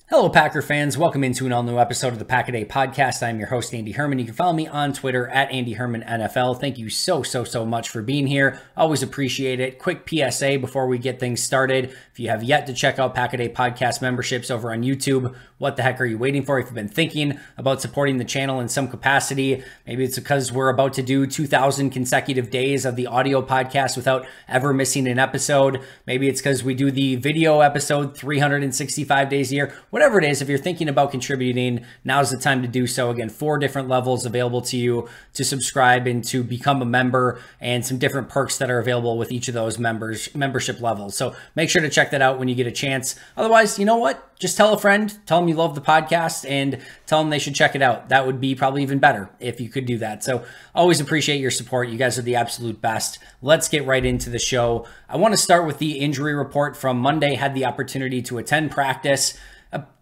Hello, Packer fans. Welcome into an all-new episode of the Pack a Day podcast. I'm your host, Andy Herman. You can follow me on Twitter at Andy Herman NFL. Thank you so much for being here. Always appreciate it. Quick PSA before we get things started. If you have yet to check out Pack a Day podcast memberships over on YouTube, what the heck are you waiting for? If you've been thinking about supporting the channel in some capacity, maybe it's because we're about to do 2,000 consecutive days of the audio podcast without ever missing an episode. Maybe it's because we do the video episode 365 days a year. Whatever it is, if you're thinking about contributing, now's the time to do so. Again, 4 different levels available to you to subscribe and to become a member, and some different perks that are available with each of those membership levels. So make sure to check that out when you get a chance. Otherwise, you know what? Just tell a friend, tell them you love the podcast, and tell them they should check it out. That would be probably even better if you could do that. So always appreciate your support. You guys are the absolute best. Let's get right into the show. I want to start with the injury report from Monday. Had the opportunity to attend practice.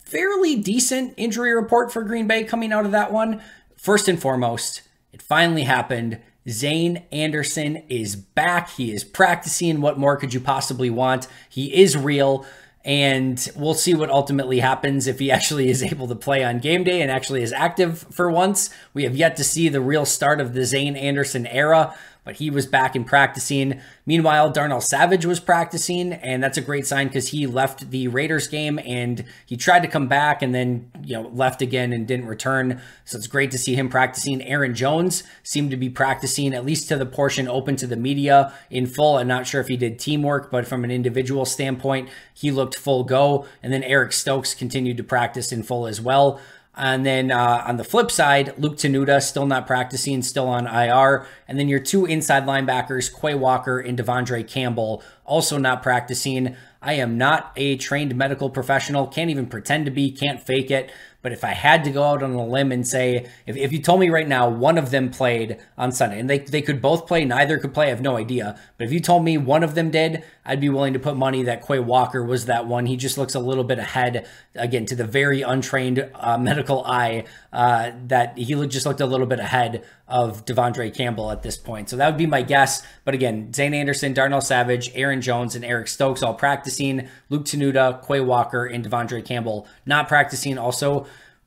Fairly decent injury report for Green Bay coming out of that one. First and foremost, it finally happened. Zane Anderson is back. He is practicing. What more could you possibly want? He is real, and we'll see what ultimately happens if he actually is able to play on game day and actually is active for once. We have yet to see the real start of the Zane Anderson era, but he was back and practicing. Meanwhile, Darnell Savage was practicing, and that's a great sign because he left the Raiders game and he tried to come back and then, left again and didn't return. So it's great to see him practicing. Aaron Jones seemed to be practicing, at least to the portion open to the media, in full. I'm not sure if he did teamwork, but from an individual standpoint, he looked full go. And then Eric Stokes continued to practice in full as well. And then on the flip side, Luke Tenuta still not practicing, still on IR. And then your 2 inside linebackers, Quay Walker and Devondre Campbell, also not practicing. I am not a trained medical professional, can't even pretend to be, can't fake it. But if I had to go out on a limb and say, if you told me right now one of them played on Sunday, and they could both play, neither could play, I have no idea. But if you told me one of them did, I'd be willing to put money that Quay Walker was that one. He just looks a little bit ahead, again, to the very untrained medical eye, that he just looked a little bit ahead of Devondre Campbell at this point. So that would be my guess. But again, Zane Anderson, Darnell Savage, Aaron Jones, and Eric Stokes all practicing. Luke Tenuta, Quay Walker, and Devondre Campbell not practicing. Also,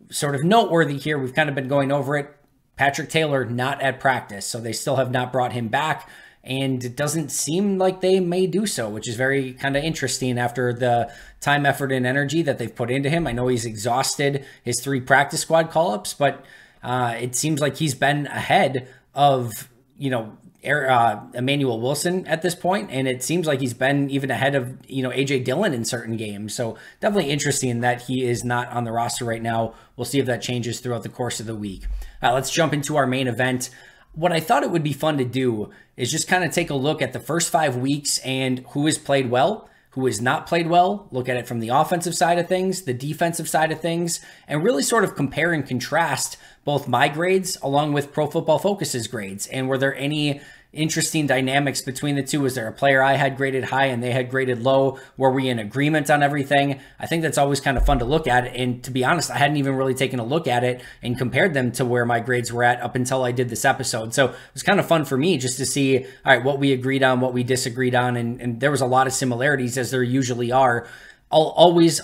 sort of noteworthy here, we've kind of been going over it, Patrick Taylor not at practice. So they still have not brought him back. And it doesn't seem like they may do so, which is very kind of interesting after the time, effort, and energy that they've put into him. I know he's exhausted his 3 practice squad call-ups, but it seems like he's been ahead of, Emmanuel Wilson at this point, and it seems like he's been even ahead of, A.J. Dillon in certain games. So definitely interesting that he is not on the roster right now. We'll see if that changes throughout the course of the week. Let's jump into our main event. What I thought it would be fun to do is just kind of take a look at the first 5 weeks and who has played well, who has not played well, look at it from the offensive side of things, the defensive side of things, and really sort of compare and contrast both my grades along with Pro Football Focus's grades. And were there any interesting dynamics between the two? Was there a player I had graded high and they had graded low? Were we in agreement on everything? I think that's always kind of fun to look at. And to be honest, I hadn't even really taken a look at it and compared them to where my grades were at up until I did this episode. So it was kind of fun for me just to see, all right, what we agreed on, what we disagreed on. And there was a lot of similarities, as there usually are. I'll always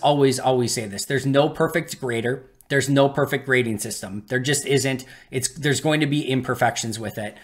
say this. There's no perfect grader. There's no perfect grading system. There just isn't. There's going to be imperfections with it.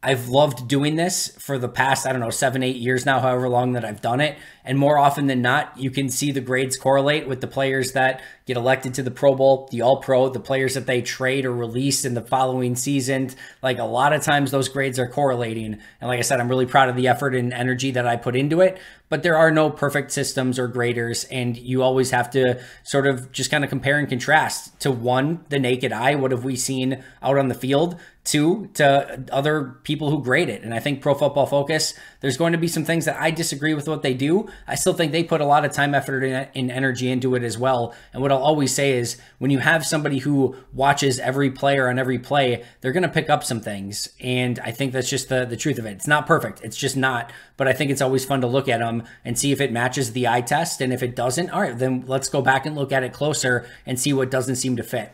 I've loved doing this for the past, 7, 8 years now, however long that I've done it. And more often than not, you can see the grades correlate with the players that get elected to the Pro Bowl, the All-Pro, the players that they trade or release in the following season. Like, a lot of times those grades are correlating. And like I said, I'm really proud of the effort and energy that I put into it. But there are no perfect systems or graders, and you always have to sort of just kind of compare and contrast to, 1, the naked eye. What have we seen out on the field? 2, to other people who grade it. And I think Pro Football Focus, there's going to be some things that I disagree with what they do. I still think they put a lot of time, effort, and energy into it as well. And what I'll always say is, when you have somebody who watches every player on every play, they're going to pick up some things. And I think that's just the truth of it. It's not perfect. It's just not. But I think it's always fun to look at them and see if it matches the eye test. And if it doesn't, all right, then let's go back and look at it closer and see what doesn't seem to fit.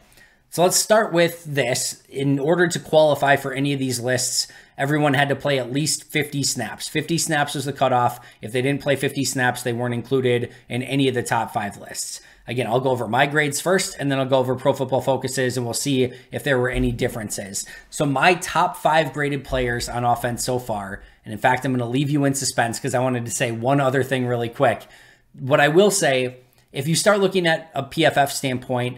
So let's start with this. In order to qualify for any of these lists, everyone had to play at least 50 snaps. 50 snaps was the cutoff. If they didn't play 50 snaps, they weren't included in any of the top 5 lists. Again, I'll go over my grades first, and then I'll go over Pro Football Focus's, and we'll see if there were any differences. So my top 5 graded players on offense so far, and in fact, I'm going to leave you in suspense because I wanted to say one other thing really quick. What I will say, if you start looking at a PFF standpoint,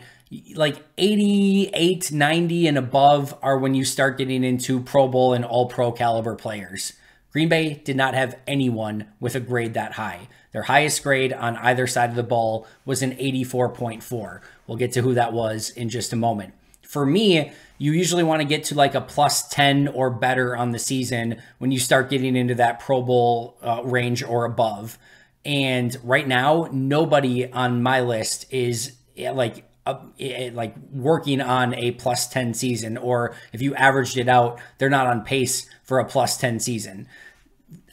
like 88, 90 and above are when you start getting into Pro Bowl and All-Pro caliber players. Green Bay did not have anyone with a grade that high. Their highest grade on either side of the ball was an 84.4. We'll get to who that was in just a moment. For me, you usually want to get to like a plus 10 or better on the season when you start getting into that Pro Bowl range or above. And right now, nobody on my list is like working on a plus 10 season, or if you averaged it out, they're not on pace for a plus 10 season.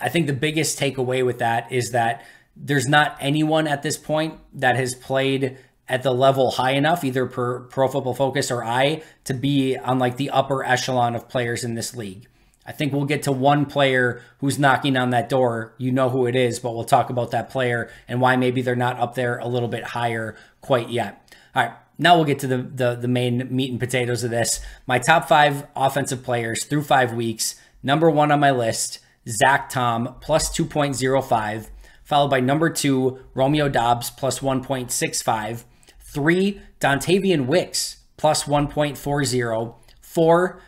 I think the biggest takeaway with that is that there's not anyone at this point that has played at the level high enough, either per Pro Football Focus or to be on like the upper echelon of players in this league. I think we'll get to one player who's knocking on that door. You know who it is, but we'll talk about that player and why maybe they're not up there a little bit higher quite yet. All right, now we'll get to the main meat and potatoes of this. My top 5 offensive players through 5 weeks. Number 1 on my list, Zach Tom, plus 2.05. Followed by number 2, Romeo Doubs, plus 1.65. 3, Dontavian Wicks, plus 1.40. 4,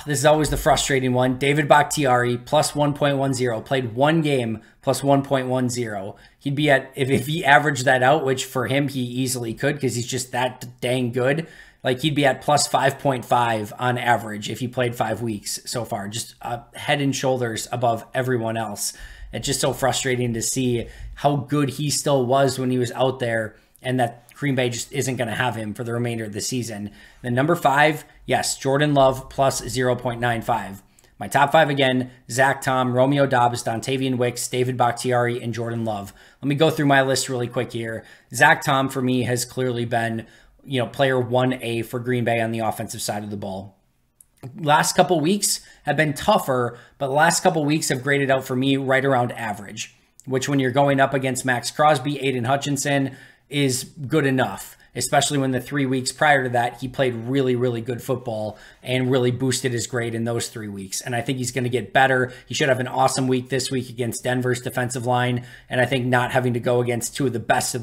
this is always the frustrating one, David Bakhtiari, plus 1.10. Played one game, plus 1.10. He'd be at, if he averaged that out, which for him he easily could because he's just that dang good, like he'd be at plus 5.5 on average if he played 5 weeks so far. Just head and shoulders above everyone else. It's just so frustrating to see how good he still was when he was out there, and that Green Bay just isn't going to have him for the remainder of the season. Then number 5, yes, Jordan Love, plus 0.95. My top 5 again, Zach Tom, Romeo Doubs, Dontavian Wicks, David Bakhtiari, and Jordan Love. Let me go through my list really quick here. Zach Tom, for me, has clearly been, player 1A for Green Bay on the offensive side of the ball. Last couple weeks have been tougher, but the last couple weeks have graded out for me right around average, which when you're going up against Max Crosby, Aiden Hutchinson, is good enough, especially when the 3 weeks prior to that, he played really, really good football and really boosted his grade in those 3 weeks. And I think he's going to get better. He should have an awesome week this week against Denver's defensive line. And I think not having to go against 2 of the best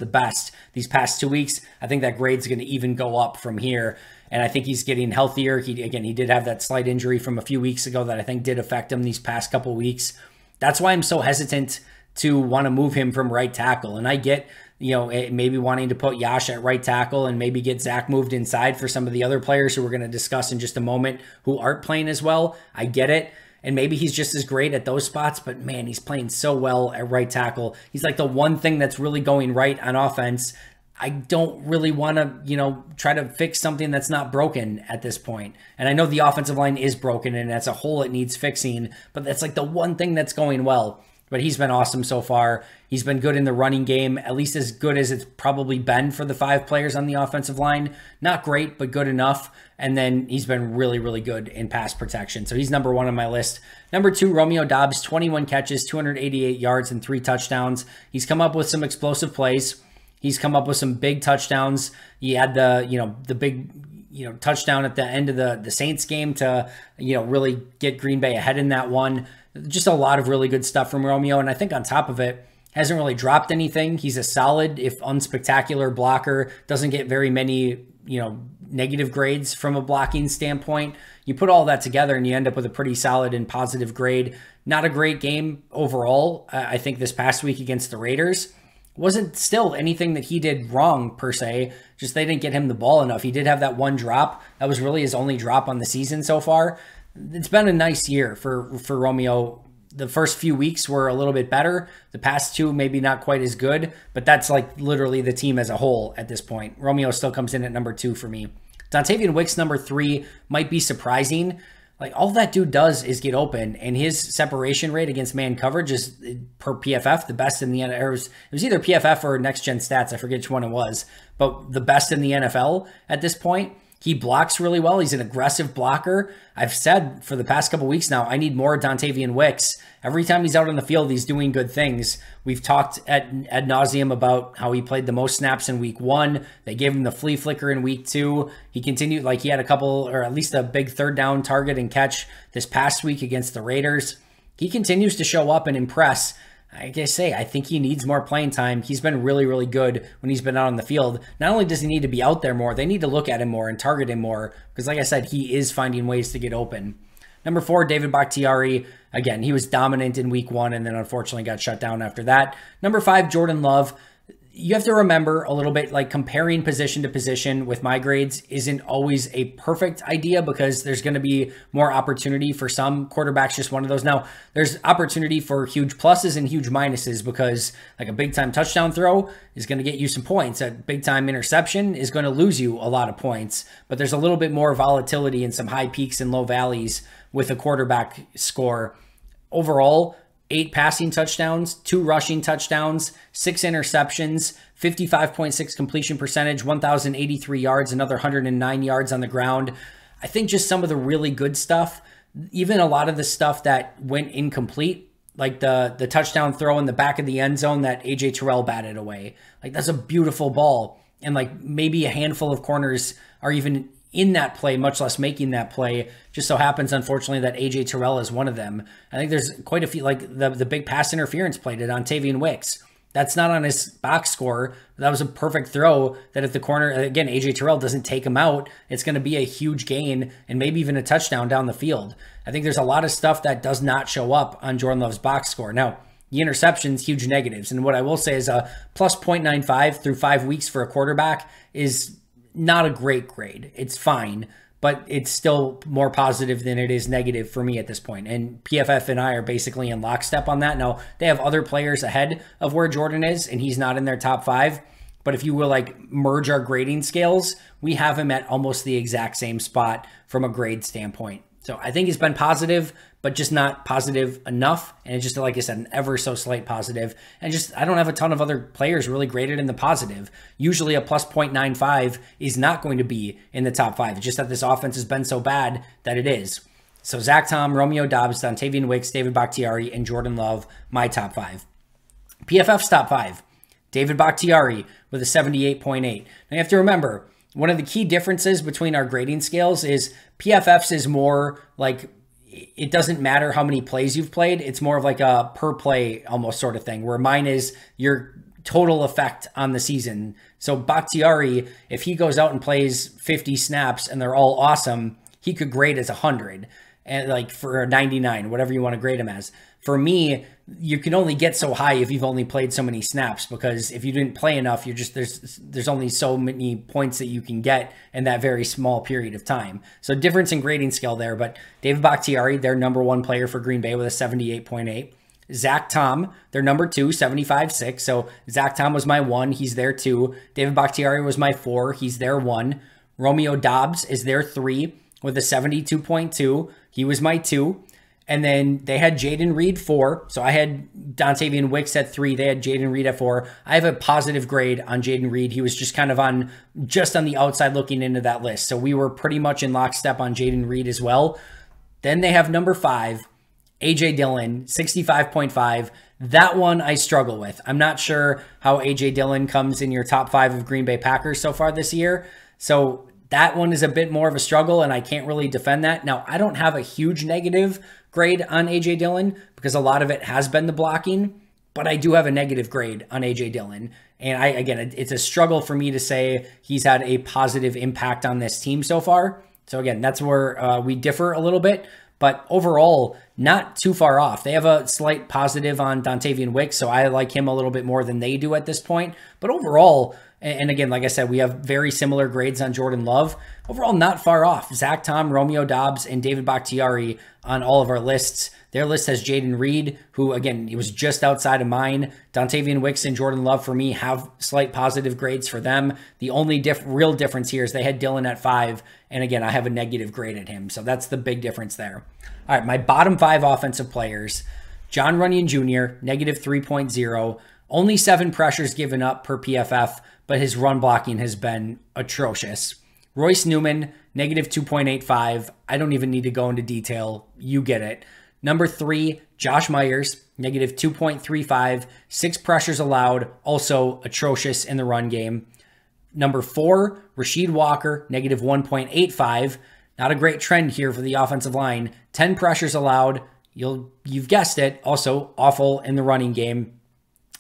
these past 2 weeks, I think that grade's going to even go up from here. And I think he's getting healthier. He did have that slight injury from a few weeks ago that I think did affect him these past couple weeks. That's why I'm so hesitant to want to move him from right tackle. And I get, maybe wanting to put Yash at right tackle and maybe get Zach moved inside for some of the other players who we're going to discuss in just a moment who aren't playing as well. I get it. And maybe he's just as great at those spots, but man, he's playing so well at right tackle. He's like the one thing that's really going right on offense. I don't really want to, try to fix something that's not broken at this point. And I know the offensive line is broken and as a whole it needs fixing, but that's like the one thing that's going well. But he's been awesome so far. He's been good in the running game, at least as good as it's probably been for the 5 players on the offensive line. Not great, but good enough. And then he's been really, really good in pass protection. So he's number 1 on my list. Number 2, Romeo Doubs, 21 catches, 288 yards, and 3 touchdowns. He's come up with some explosive plays. He's come up with some big touchdowns. He had the big, touchdown at the end of the Saints game to, really get Green Bay ahead in that one. Just a lot of really good stuff from Romeo. And I think on top of it, hasn't really dropped anything. He's a solid, if unspectacular blocker. Doesn't get very many, negative grades from a blocking standpoint. You put all that together and you end up with a pretty solid and positive grade. Not a great game overall. I think this past week against the Raiders wasn't still anything that he did wrong per se. Just they didn't get him the ball enough. He did have that one drop. That was really his only drop on the season so far. It's been a nice year for Romeo. The first few weeks were a little bit better. The past 2, maybe not quite as good, but that's like literally the team as a whole at this point. Romeo still comes in at number 2 for me. Dontavian Wicks, number 3, might be surprising. Like all that dude does is get open, and his separation rate against man coverage is per PFF the best in the NFL. It was either PFF or Next Gen Stats. I forget which one it was, but the best in the NFL at this point. He blocks really well. He's an aggressive blocker. I've said for the past couple weeks now, I need more Dontavian Wicks. Every time he's out on the field, he's doing good things. We've talked ad nauseum about how he played the most snaps in week 1. They gave him the flea flicker in week 2. He continued, like he had a couple, or at least a big third down target and catch this past week against the Raiders. He continues to show up and impress. Like I say, I think he needs more playing time. He's been really, really good when he's been out on the field. Not only does he need to be out there more, they need to look at him more and target him more because, like I said, he is finding ways to get open. Number 4, David Bakhtiari. Again, he was dominant in week 1 and then unfortunately got shut down after that. Number 5, Jordan Love. You have to remember a little bit, like comparing position to position with my grades isn't always a perfect idea because there's going to be more opportunity for some quarterbacks, just one of those. Now, there's opportunity for huge pluses and huge minuses because like a big time touchdown throw is going to get you some points. A big time interception is going to lose you a lot of points, but there's a little bit more volatility and some high peaks and low valleys with a quarterback score. Overall, 8 passing touchdowns, 2 rushing touchdowns, 6 interceptions, 55.6 completion percentage, 1,083 yards, another 109 yards on the ground. I think just some of the really good stuff, even a lot of the stuff that went incomplete, like the touchdown throw in the back of the end zone that AJ Terrell batted away. Like that's a beautiful ball. And like maybe a handful of corners are even in that play, much less making that play. Just so happens, unfortunately, that AJ Terrell is one of them. I think there's quite a few, like the big pass interference play to Dontavian Wicks. That's not on his box score. That was a perfect throw that if the corner, again, AJ Terrell doesn't take him out, it's going to be a huge gain and maybe even a touchdown down the field. I think there's a lot of stuff that does not show up on Jordan Love's box score. Now, the interceptions, huge negatives. And what I will say is a plus 0.95 through 5 weeks for a quarterback is not a great grade. It's fine, but it's still more positive than it is negative for me at this point. And PFF and I are basically in lockstep on that. Now, they have other players ahead of where Jordan is, and he's not in their top 5. But if you will like merge our grading scales, we have him at almost the exact same spot from a grade standpoint. So I think he's been positive, but just not positive enough. And it's just, like I said, an ever so slight positive. And just, I don't have a ton of other players really graded in the positive. Usually a plus 0.95 is not going to be in the top 5. It's just that this offense has been so bad that it is. So Zach Tom, Romeo Doubs, Dontavian Wicks, David Bakhtiari, and Jordan Love, my top 5. PFF's top 5. David Bakhtiari with a 78.8. Now you have to remember, one of the key differences between our grading scales is PFF's is more like it doesn't matter how many plays you've played. It's more of like a per play almost sort of thing, where mine is your total effect on the season. So Bakhtiari, if he goes out and plays 50 snaps and they're all awesome, he could grade as 100 and like for a 99, whatever you want to grade him as. For me, you can only get so high if you've only played so many snaps, because if you didn't play enough, you're just there's only so many points that you can get in that very small period of time. So difference in grading scale there, but David Bakhtiari, their number 1 player for Green Bay with a 78.8. Zach Tom, their number 2, 75.6. So Zach Tom was my 1. He's there 2. David Bakhtiari was my 4. He's there 1. Romeo Doubs is their 3 with a 72.2. He was my 2. And then they had Jaden Reed 4. So I had Dontavian Wicks at 3. They had Jaden Reed at 4. I have a positive grade on Jaden Reed. He was just kind of on the outside looking into that list. So we were pretty much in lockstep on Jaden Reed as well. Then they have number 5, A.J. Dillon, 65.5. That one I struggle with. I'm not sure how A.J. Dillon comes in your top 5 of Green Bay Packers so far this year. So that one is a bit more of a struggle, and I can't really defend that. Now, I don't have a huge negative grade on A.J. Dillon because a lot of it has been the blocking, but I do have a negative grade on A.J. Dillon. And again, it's a struggle for me to say he's had a positive impact on this team so far. So again, that's where we differ a little bit. But overall, not too far off. They have a slight positive on Dontavian Wicks, so I like him a little bit more than they do at this point. But overall, and again, like I said, we have very similar grades on Jordan Love. Overall, not far off. Zach Tom, Romeo Doubs, and David Bakhtiari on all of our lists. Their list has Jaden Reed, who, again, he was just outside of mine. Dontavian Wicks and Jordan Love, for me, have slight positive grades for them. The only real difference here is they had Dillon at 5, and again, I have a negative grade at him. So that's the big difference there. All right, my bottom 5 offensive players. John Runyon Jr., negative 3.0. Only 7 pressures given up per PFF, but his run blocking has been atrocious. Royce Newman, negative 2.85. I don't even need to go into detail. You get it. Number 3, Josh Myers, negative 2.35. 6 pressures allowed, also atrocious in the run game. Number 4, Rasheed Walker, negative 1.85. Not a great trend here for the offensive line. 10 pressures allowed. You've guessed it, also awful in the running game.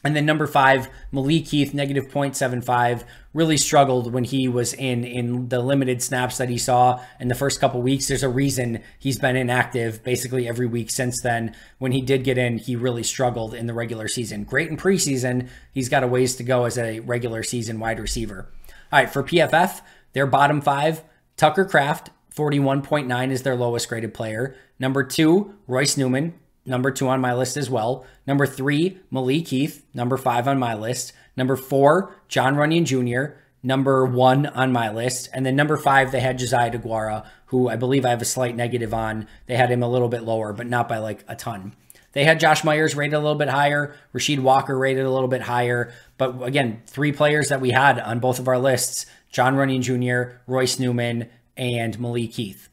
And then number 5, Malik Heath, negative 0.75, really struggled when he was in the limited snaps that he saw in the first couple weeks. There's a reason he's been inactive basically every week since then. When he did get in, he really struggled in the regular season. Great in preseason. He's got a ways to go as a regular season wide receiver. All right, for PFF, their bottom 5, Tucker Kraft, 41.9 is their lowest graded player. Number 2, Royce Newman. Number 2 on my list as well. Number 3, Malik Heath. Number 5 on my list. Number 4, John Runyon Jr. Number 1 on my list. And then number 5, they had Josiah DeGuara, who I believe I have a slight negative on. They had him a little bit lower, but not by like a ton. They had Josh Myers rated a little bit higher. Rasheed Walker rated a little bit higher. But again, 3 players that we had on both of our lists, John Runyon Jr., Royce Newman, and Malik Heath.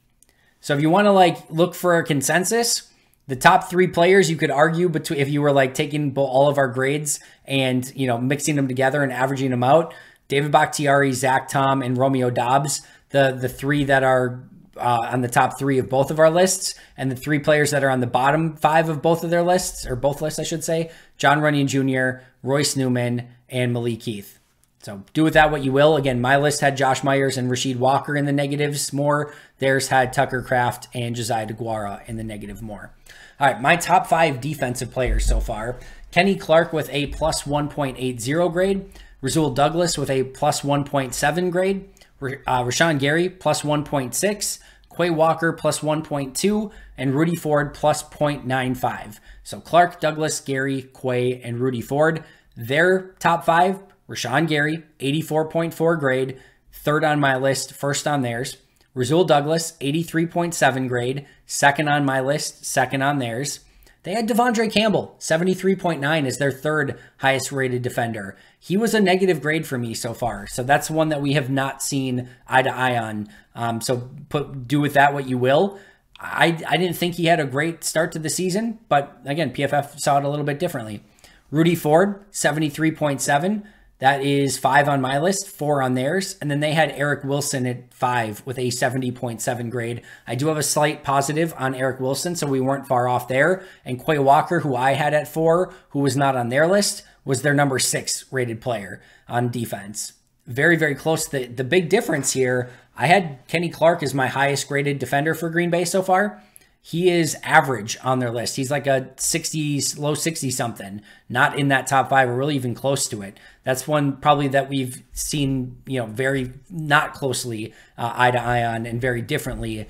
So if you want to like look for a consensus, the top 3 players you could argue between, if you were like taking all of our grades and, you know, mixing them together and averaging them out, David Bakhtiari, Zach Tom, and Romeo Dobbs, the 3 that are on the top 3 of both of our lists, and the 3 players that are on the bottom 5 of both of their lists, or both lists, I should say, John Runyon Jr., Royce Newman, and Malik Heath. So do with that what you will. Again, my list had Josh Myers and Rasheed Walker in the negatives more. Theirs had Tucker Kraft and Josiah DeGuara in the negative more. All right, my top 5 defensive players so far. Kenny Clark with a plus 1.80 grade. Rasul Douglas with a plus 1.7 grade. Rashawn Gary plus 1.6. Quay Walker plus 1.2. And Rudy Ford plus 0.95. So Clark, Douglas, Gary, Quay, and Rudy Ford. Their top 5, Rashawn Gary, 84.4 grade. 3rd on my list, 1st on theirs. Rasul Douglas, 83.7 grade. 2nd on my list, 2nd on theirs. They had Devondre Campbell, 73.9 as their 3rd highest rated defender. He was a negative grade for me so far. So that's one that we have not seen eye to eye on. So do with that what you will. I didn't think he had a great start to the season, but again, PFF saw it a little bit differently. Rudy Ford, 73.7. That is 5 on my list, 4 on theirs. And then they had Eric Wilson at 5 with a 70.7 grade. I do have a slight positive on Eric Wilson, so we weren't far off there. And Quay Walker, who I had at 4, who was not on their list, was their number 6 rated player on defense. Very, very close. The big difference here, I had Kenny Clark as my highest graded defender for Green Bay so far. He is average on their list. He's like a 60s, low 60 something, not in that top 5 or really even close to it. That's one probably that we've seen, you know, very not closely eye to eye on and very differently.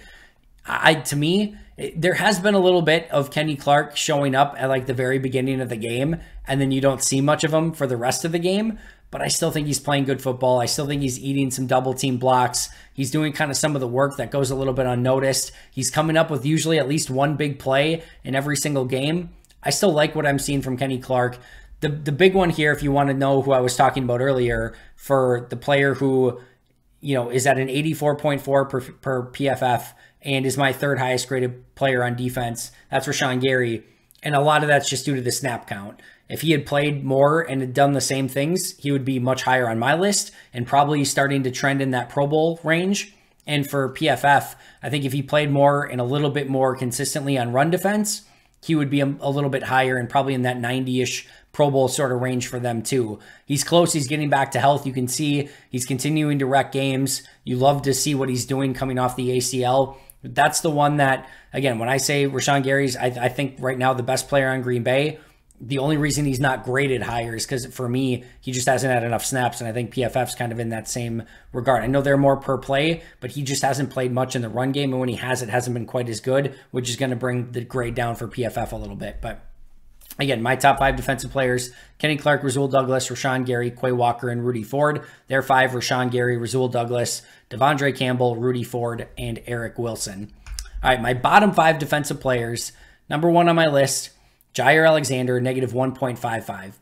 To me, there has been a little bit of Kenny Clark showing up at like the very beginning of the game, and then you don't see much of him for the rest of the game. But I still think he's playing good football. I still think he's eating some double team blocks. He's doing kind of some of the work that goes a little bit unnoticed. He's coming up with usually at least one big play in every single game. I still like what I'm seeing from Kenny Clark. The big one here, if you want to know who I was talking about earlier, for the player who, you know, is at an 84.4 per PFF and is my 3rd highest graded player on defense, that's Rashawn Gary. And a lot of that's just due to the snap count. If he had played more and had done the same things, he would be much higher on my list and probably starting to trend in that Pro Bowl range. And for PFF, I think if he played more and a little bit more consistently on run defense, he would be a little bit higher and probably in that 90-ish Pro Bowl sort of range for them too. He's close. He's getting back to health. You can see he's continuing to wreck games. You love to see what he's doing coming off the ACL. That's the one that, again, when I say Rashawn Gary's, I think right now the best player on Green Bay, the only reason he's not graded higher is because for me, he just hasn't had enough snaps. And I think PFF's kind of in that same regard. I know they're more per play, but he just hasn't played much in the run game. And when he has, it hasn't been quite as good, which is going to bring the grade down for PFF a little bit. But again, my top 5 defensive players, Kenny Clark, Rasul Douglas, Rashawn Gary, Quay Walker, and Rudy Ford. Their 5, Rashawn Gary, Rasul Douglas, Devondre Campbell, Rudy Ford, and Eric Wilson. All right, my bottom 5 defensive players. Number 1 on my list, Jair Alexander, negative 1.55.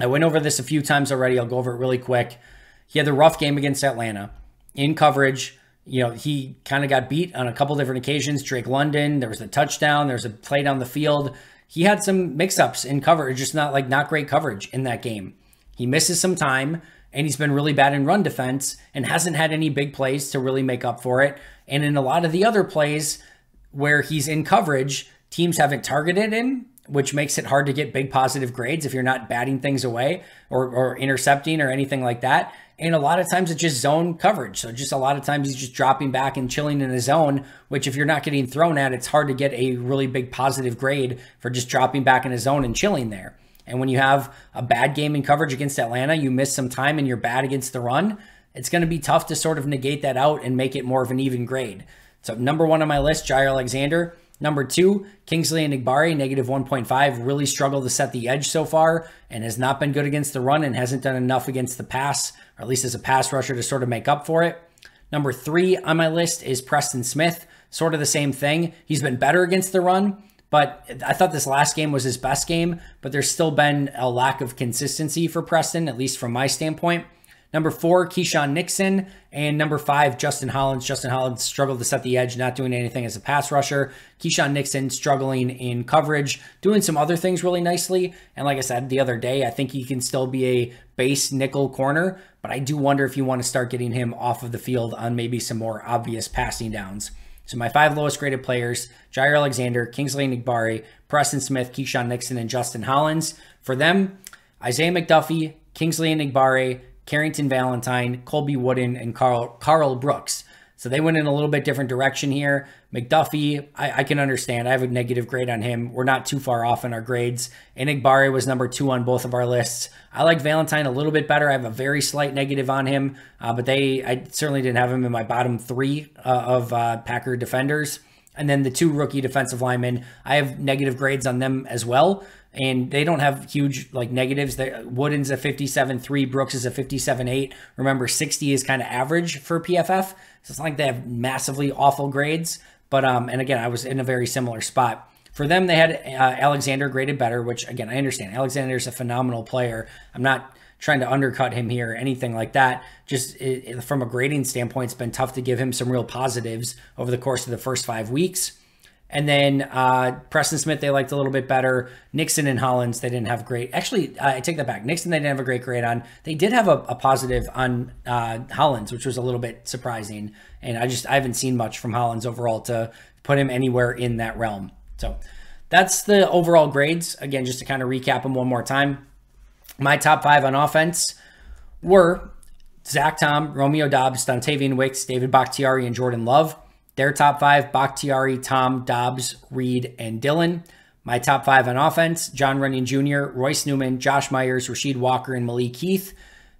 I went over this a few times already. I'll go over it really quick. He had the rough game against Atlanta. in coverage. You know, he kind of got beat on a couple different occasions. Drake London, there was a touchdown, there was a play down the field. He had some mix-ups in coverage, just not great coverage in that game. He misses some time, and he's been really bad in run defense and hasn't had any big plays to really make up for it. And in a lot of the other plays where he's in coverage, teams haven't targeted him, which makes it hard to get big positive grades if you're not batting things away or intercepting or anything like that. And a lot of times it's just zone coverage. So just a lot of times he's just dropping back and chilling in his zone, which if you're not getting thrown at, it's hard to get a really big positive grade for just dropping back in his zone and chilling there. And when you have a bad game in coverage against Atlanta, you miss some time and you're bad against the run, it's going to be tough to sort of negate that out and make it more of an even grade. So number 1 on my list, Jair Alexander. Number 2, Kingsley Enagbare, negative 1.5, really struggled to set the edge so far and has not been good against the run and hasn't done enough against the pass, or at least as a pass rusher, to sort of make up for it. Number 3 on my list is Preston Smith, sort of the same thing. He's been better against the run, but I thought this last game was his best game, but there's still been a lack of consistency for Preston, at least from my standpoint. Number 4, Keyshawn Nixon. And number 5, Justin Hollins. Justin Hollins struggled to set the edge, not doing anything as a pass rusher. Keyshawn Nixon struggling in coverage, doing some other things really nicely. And like I said the other day, I think he can still be a base nickel corner, but I do wonder if you want to start getting him off of the field on maybe some more obvious passing downs. So my 5 lowest graded players, Jair Alexander, Kingsley Enagbare, Preston Smith, Keyshawn Nixon, and Justin Hollins. For them, Isaiah McDuffie, Kingsley Enagbare, Carrington Valentine, Colby Wooden, and Carl Brooks. So they went in a little bit different direction here. McDuffie, I can understand. I have a negative grade on him. We're not too far off in our grades. Enagbare was number 2 on both of our lists. I like Valentine a little bit better. I have a very slight negative on him, but I certainly didn't have him in my bottom 3 of Packer defenders. And then the 2 rookie defensive linemen, I have negative grades on them as well. And they don't have huge negatives. Wooden's a 57.3, Brooks is a 57.8. Remember, 60 is kind of average for PFF. So it's not like they have massively awful grades. But and again, I was in a very similar spot. For them, they had Alexander graded better, which again, I understand. Alexander's a phenomenal player. I'm not trying to undercut him here or anything like that. Just from a grading standpoint, it's been tough to give him some real positives over the course of the first 5 weeks. And then Preston Smith, they liked a little bit better. Nixon and Hollins, they didn't have great. Actually, I take that back. Nixon, they didn't have a great grade on. They did have a positive on Hollins, which was a little bit surprising. And I haven't seen much from Hollins overall to put him anywhere in that realm. So that's the overall grades. Again, just to kind of recap them one more time. My top 5 on offense were Zach Tom, Romeo Doubs, Dontavian Wicks, David Bakhtiari, and Jordan Love. Their top 5, Bakhtiari, Tom, Doubs, Reed, and Dillon. My top 5 on offense, John Runyon Jr., Royce Newman, Josh Myers, Rasheed Walker, and Malik Heath.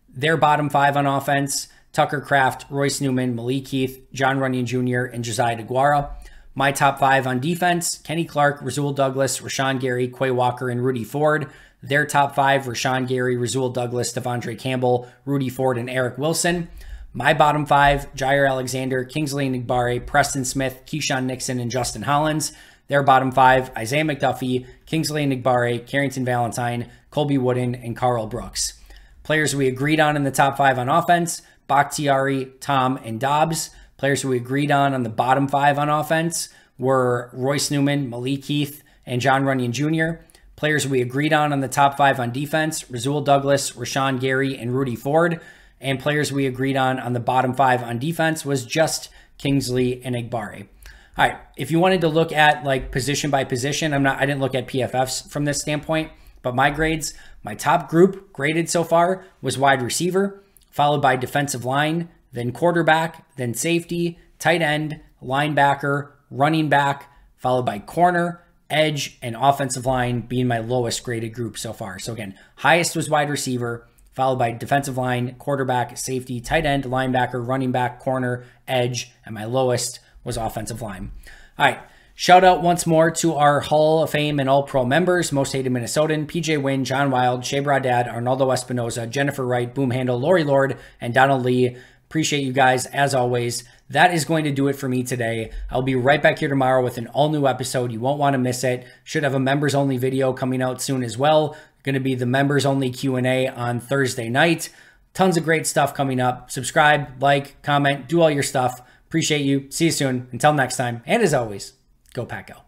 Their bottom 5 on offense, Tucker Kraft, Royce Newman, Malik Heath, John Runyon Jr., and Josiah DeGuara. My top 5 on defense, Kenny Clark, Rasul Douglas, Rashawn Gary, Quay Walker, and Rudy Ford. Their top 5, Rashawn Gary, Rasul Douglas, Devondre Campbell, Rudy Ford, and Eric Wilson. My bottom 5, Jair Alexander, Kingsley Enagbare, Preston Smith, Keyshawn Nixon, and Justin Hollins. Their bottom 5, Isaiah McDuffie, Kingsley Enagbare, Carrington Valentine, Colby Wooden, and Carl Brooks. Players we agreed on in the top 5 on offense, Bakhtiari, Tom, and Doubs. Players we agreed on the bottom 5 on offense were Royce Newman, Malik Heath, and John Runyon Jr. Players we agreed on the top 5 on defense, Rasul Douglas, Rashawn Gary, and Rudy Ford. And players we agreed on the bottom 5 on defense was just Kingsley Enagbare. All right, if you wanted to look at position by position, I didn't look at PFFs from this standpoint, but my grades, my top group graded so far was wide receiver, followed by defensive line, then quarterback, then safety, tight end, linebacker, running back, followed by corner, edge, and offensive line being my lowest graded group so far. So again, highest was wide receiver, followed by defensive line, quarterback, safety, tight end, linebacker, running back, corner, edge, and my lowest was offensive line. All right, shout out once more to our Hall of Fame and All-Pro members, Most Hated Minnesotan, PJ Wynn, John Wild, Shea Bradad, Arnaldo Espinoza, Jennifer Wright, Boom Handle, Lori Lord, and Donald Lee. Appreciate you guys as always. That is going to do it for me today. I'll be right back here tomorrow with an all-new episode. You won't want to miss it. Should have a members-only video coming out soon as well. Going to be the members-only Q&A on Thursday night. Tons of great stuff coming up. Subscribe, like, comment, do all your stuff. Appreciate you. See you soon. Until next time. And as always, go Pack Go.